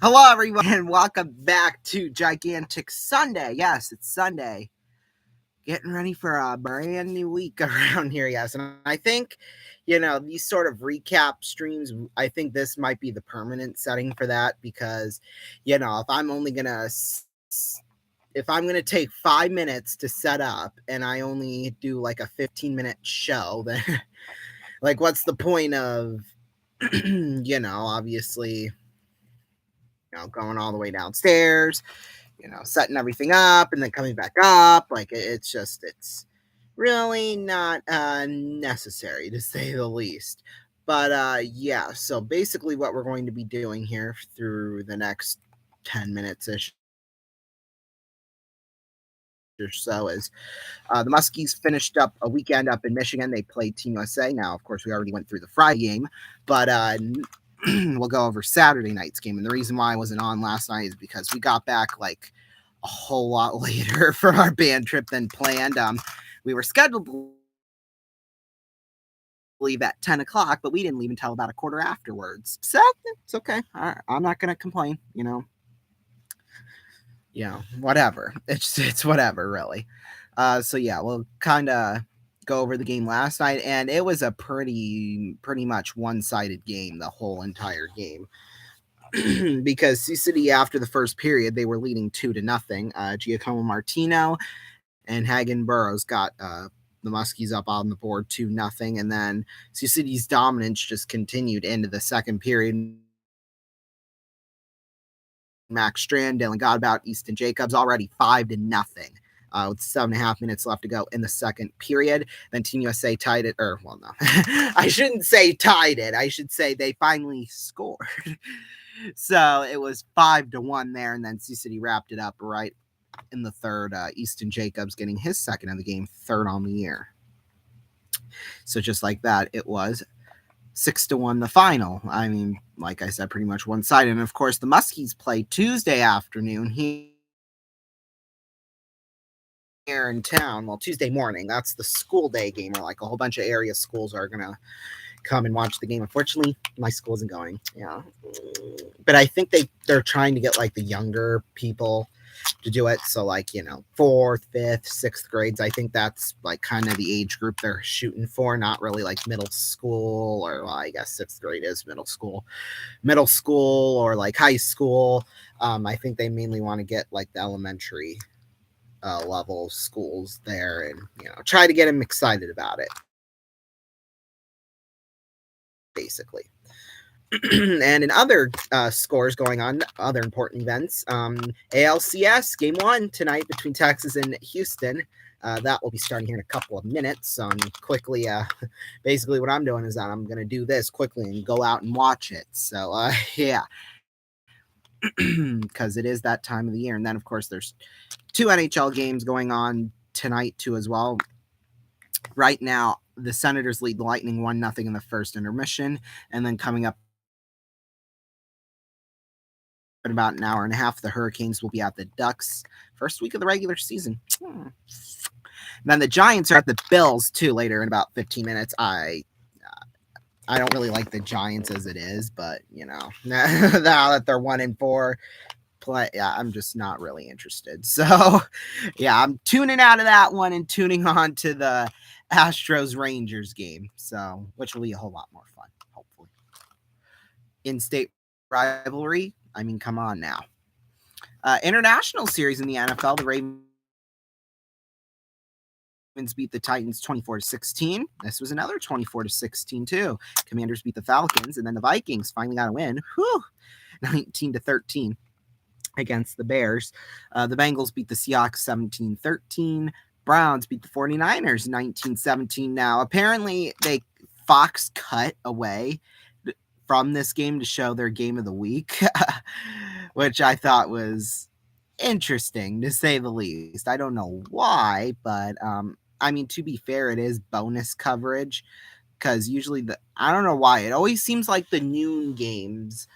Hello, everyone, and welcome back to Gigantic Sunday. Yes, it's Sunday. Getting ready for a brand new week around here. Yes, and I think, these sort of recap streams, I think this might be the permanent setting for that because, if I'm only going to. If I'm going to take 5 minutes to set up and I only do like a 15-minute show, then like, what's the point of, obviously, going all the way downstairs, setting everything up and then coming back up. Like it's really not necessary to say the least. But yeah, so basically what we're going to be doing here through the next 10 minutes ish or so is the Muskies finished up a weekend up in Michigan. They played Team USA. Now, of course, we already went through the Friday game, but we'll go over Saturday night's game. And the reason why I wasn't on last night is because we got back like a whole lot later for our band trip than planned. We were scheduled to leave at 10 o'clock, but we didn't leave until about a quarter afterwards. So it's okay. I'm not going to complain, whatever. It's whatever, really. So yeah, we'll kind of go over the game last night, and it was a pretty much one-sided game the whole entire game. Because Sioux City, after the first period, they were leading 2-0. Giacomo Martino and Hagen Burrows got the Muskies up on the board 2-0, and then Sioux City's dominance just continued into the second period. Max Strand, Dylan Godbout, Easton Jacobs already 5-0. With 7.5 minutes left to go in the second period. Then Team USA tied it, or, well, no, I shouldn't say tied it. I should say they finally scored. So it was 5-1 there, and then Sioux City wrapped it up right in the third. Easton Jacobs getting his second of the game, third on the year. So just like that, it was 6-1 the final. I mean, like I said, pretty much one-sided. And of course, the Muskies play Tuesday afternoon here in town. Well, Tuesday morning. That's the school day game, where like a whole bunch of area schools are gonna come and watch the game. Unfortunately, my school isn't going. Yeah, but I think they're trying to get like the younger people to do it. So like, 4th, 5th, 6th grades. I think that's like kind of the age group they're shooting for, not really like middle school, or well, I guess 6th grade is middle school or like high school. I think they mainly want to get like the elementary level schools there and, try to get them excited about it, basically. And in other scores going on, other important events, ALCS Game 1 tonight between Texas and Houston. That will be starting here in a couple of minutes. Quickly, basically what I'm doing is that I'm going to do this quickly and go out and watch it. So, yeah, because it is that time of the year. And then, of course, there's 2 NHL games going on tonight, too, as well. Right now, the Senators lead the Lightning 1-0 in the first intermission, and then coming up in about an hour and a half, the Hurricanes will be at the Ducks. First week of the regular season. Then the Giants are at the Bills, too, later in about 15 minutes. I don't really like the Giants as it is, but, now that they're 1-4, I'm just not really interested. So, yeah, I'm tuning out of that one and tuning on to the Astros-Rangers game, so which will be a whole lot more fun, hopefully. In-state rivalry, I mean, come on now. International series in the NFL, the Ravens beat the Titans 24-16. This was another 24-16 too. Commanders beat the Falcons, and then the Vikings finally got a win. 19-13 against the Bears. The Bengals beat the Seahawks 17-13. Browns beat the 49ers 19-17. Now, apparently, Fox cut away from this game to show their game of the week, which I thought was interesting, to say the least. I don't know why, but I mean, to be fair, it is bonus coverage, because usually I don't know why. It always seems like the noon games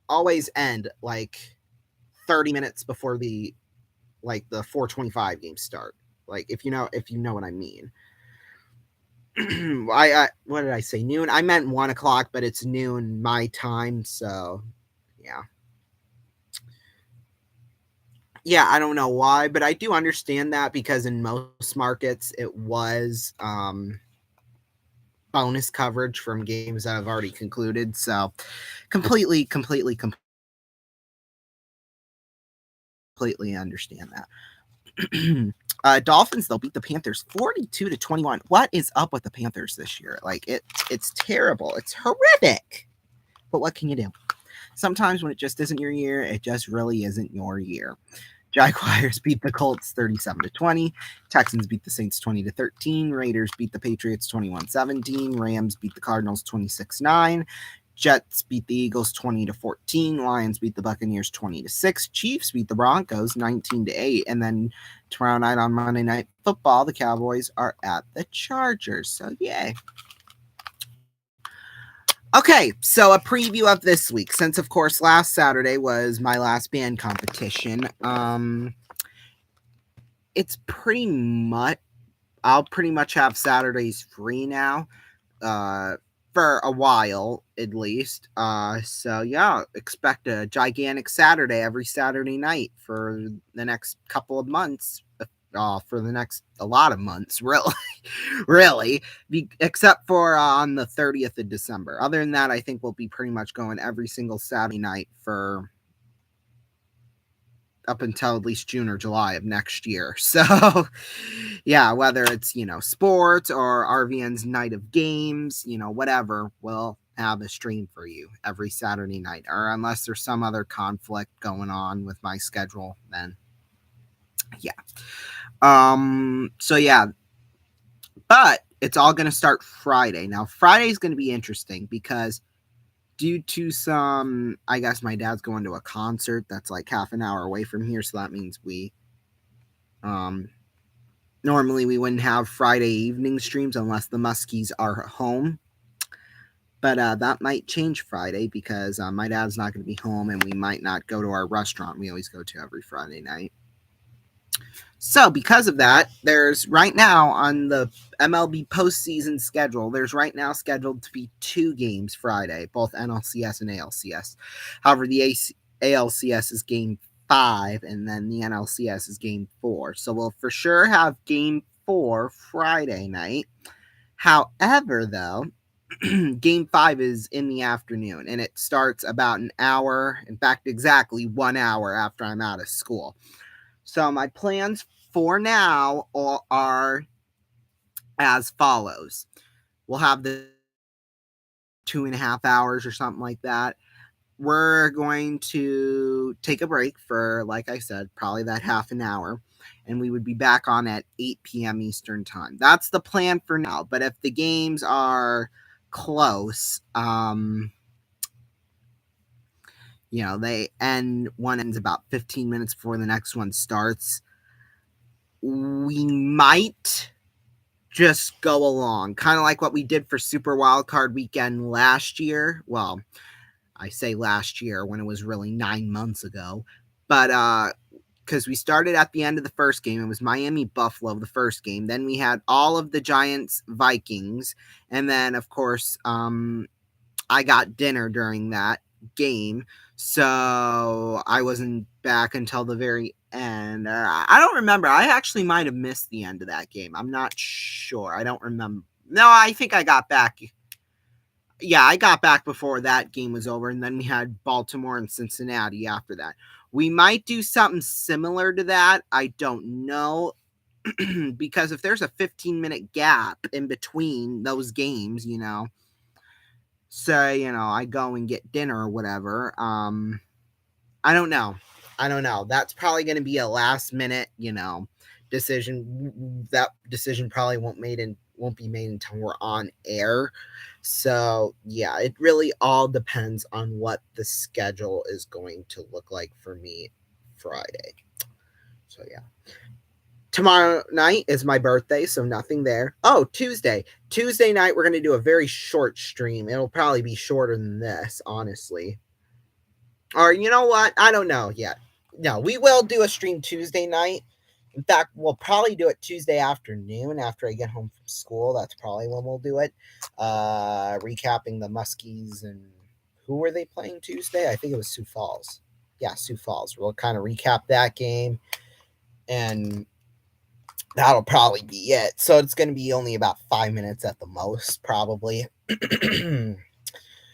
always end like 30 minutes before the 4:25 games start. Like, if you know what I mean. what did I say? Noon? I meant 1 o'clock, but it's noon my time. So yeah. Yeah, I don't know why, but I do understand that because in most markets it was bonus coverage from games that have already concluded. So completely understand that. Dolphins, they'll beat the Panthers 42-21. What is up with the Panthers this year? Like it's terrible. It's horrific. But what can you do? Sometimes when it just isn't your year, it just really isn't your year. Jaguars beat the Colts 37-20. Texans beat the Saints 20-13. Raiders beat the Patriots 21-17. Rams beat the Cardinals 26-9. Jets beat the Eagles 20-14. Lions beat the Buccaneers 20-6. Chiefs beat the Broncos 19-8. And then tomorrow night on Monday Night Football, the Cowboys are at the Chargers. So yay. Okay, so a preview of this week. Since of course last Saturday was my last band competition. It's pretty much I'll pretty much have Saturdays free now. For a while at least. So yeah, expect a gigantic Saturday every Saturday night for the next couple of months. For the next a lot of months, really, except for on the 30th of December. Other than that, I think we'll be pretty much going every single Saturday night for up until at least June or July of next year. So, yeah, whether it's, sports or RVN's night of games, whatever, we'll have a stream for you every Saturday night. Or unless there's some other conflict going on with my schedule, then yeah. So yeah. But it's all going to start Friday. Now, Friday's going to be interesting because due to some, I guess my dad's going to a concert that's like half an hour away from here, so that means we normally we wouldn't have Friday evening streams unless the Muskies are home. But that might change Friday because my dad's not going to be home and we might not go to our restaurant we always go to every Friday night. So because of that, there's right now on the MLB postseason schedule, there's right now scheduled to be 2 games Friday, both NLCS and ALCS. However, the ALCS is game 5 and then the NLCS is game 4. So we'll for sure have game 4 Friday night. However, though, game 5 is in the afternoon and it starts about an hour, in fact, exactly 1 hour after I'm out of school. So my plans for now are as follows. We'll have the 2.5 hours or something like that. We're going to take a break for, like I said, probably that half an hour. And we would be back on at 8 p.m. Eastern time. That's the plan for now. But if the games are close, they end, one ends about 15 minutes before the next one starts. We might just go along, kind of like what we did for Super Wildcard Weekend last year. Well, I say last year when it was really 9 months ago, but because we started at the end of the first game, it was Miami Buffalo the first game. Then we had all of the Giants Vikings, and then of course I got dinner during that game, so I wasn't back until the very end. I don't remember. I actually might have missed the end of that game. I'm not sure. I don't remember. No, I think I got back. Yeah, I got back before that game was over, and then we had Baltimore and Cincinnati after that. We might do something similar to that. I don't know. Because if there's a 15-minute gap in between those games, say, I go and get dinner or whatever. I don't know. That's probably going to be a last minute, decision. That decision probably won't be made until we're on air. So yeah, it really all depends on what the schedule is going to look like for me Friday. So yeah. Tomorrow night is my birthday, so nothing there. Oh, Tuesday night, we're going to do a very short stream. It'll probably be shorter than this, honestly. Or you know what? I don't know yet. No, we will do a stream Tuesday night. In fact, we'll probably do it Tuesday afternoon after I get home from school. That's probably when we'll do it. Recapping the Muskies and who were they playing Tuesday? I think it was Sioux Falls. Yeah, Sioux Falls. We'll kind of recap that game, and that'll probably be it. So it's going to be only about 5 minutes at the most, probably.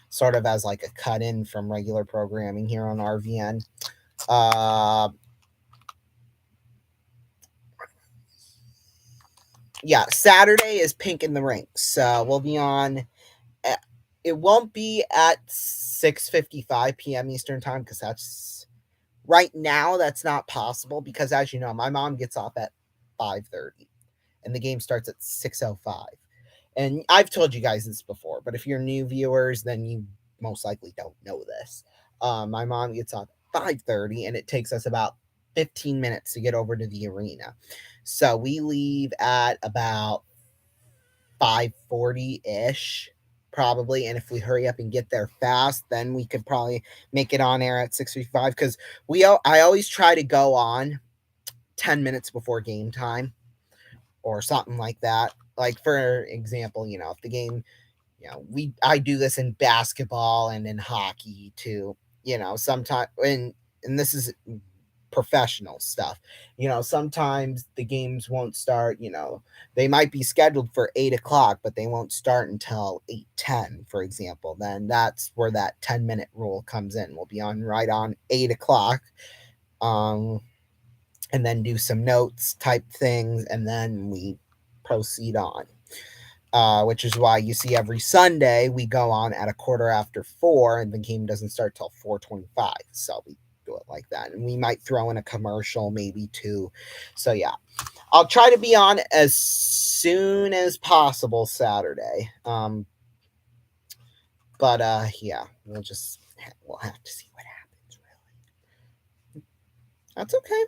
Sort of as like a cut in from regular programming here on RVN. Yeah, Saturday is Pink in the Rinks. We'll be on. It won't be at 6:55 p.m. Eastern time because that's right now. That's not possible because, as you know, my mom gets off at 5:30, and the game starts at 6:05. And I've told you guys this before, but if you're new viewers, then you most likely don't know this. My mom gets off at 5:30, and it takes us about 15 minutes to get over to the arena. So we leave at about 5:40-ish, probably. And if we hurry up and get there fast, then we could probably make it on air at 6:55 because I always try to go on 10 minutes before game time or something like that. Like, for example, if the game, I do this in basketball and in hockey too, sometimes, and this is professional stuff. Sometimes the games won't start, they might be scheduled for 8 o'clock, but they won't start until 8:10, for example. Then that's where that 10-minute rule comes in. We'll be on right on 8 o'clock. And then do some notes type things, and then we proceed on. Which is why you see every Sunday we go on at 4:15, and the game doesn't start till 4:25. So we do it like that, and we might throw in a commercial maybe too. So yeah, I'll try to be on as soon as possible Saturday. But yeah, we'll have to see what happens. Really, that's okay.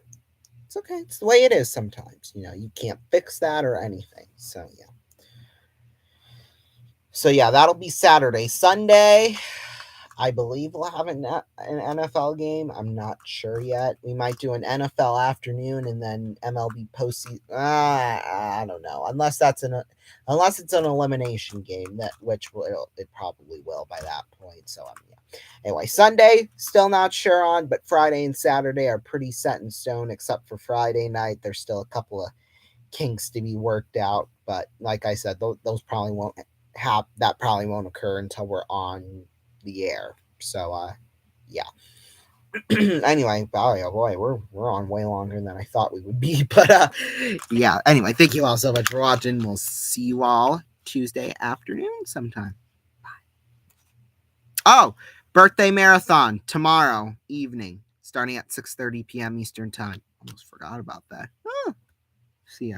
It's okay. It's the way it is sometimes. You can't fix that or anything. So yeah. So yeah, that'll be Saturday. Sunday, I believe we'll have an NFL game. I'm not sure yet. We might do an NFL afternoon and then MLB postseason. I don't know. Unless it's an elimination game, it probably will by that point. So yeah. Anyway, Sunday still not sure on, but Friday and Saturday are pretty set in stone. Except for Friday night, there's still a couple of kinks to be worked out. But like I said, those probably won't occur until we're on the air. So yeah. Anyway, oh boy, we're on way longer than I thought we would be. But yeah. Anyway, thank you all so much for watching. We'll see you all Tuesday afternoon sometime. Bye. Oh, birthday marathon tomorrow evening, starting at 6:30 p.m. Eastern time. Almost forgot about that. See ya.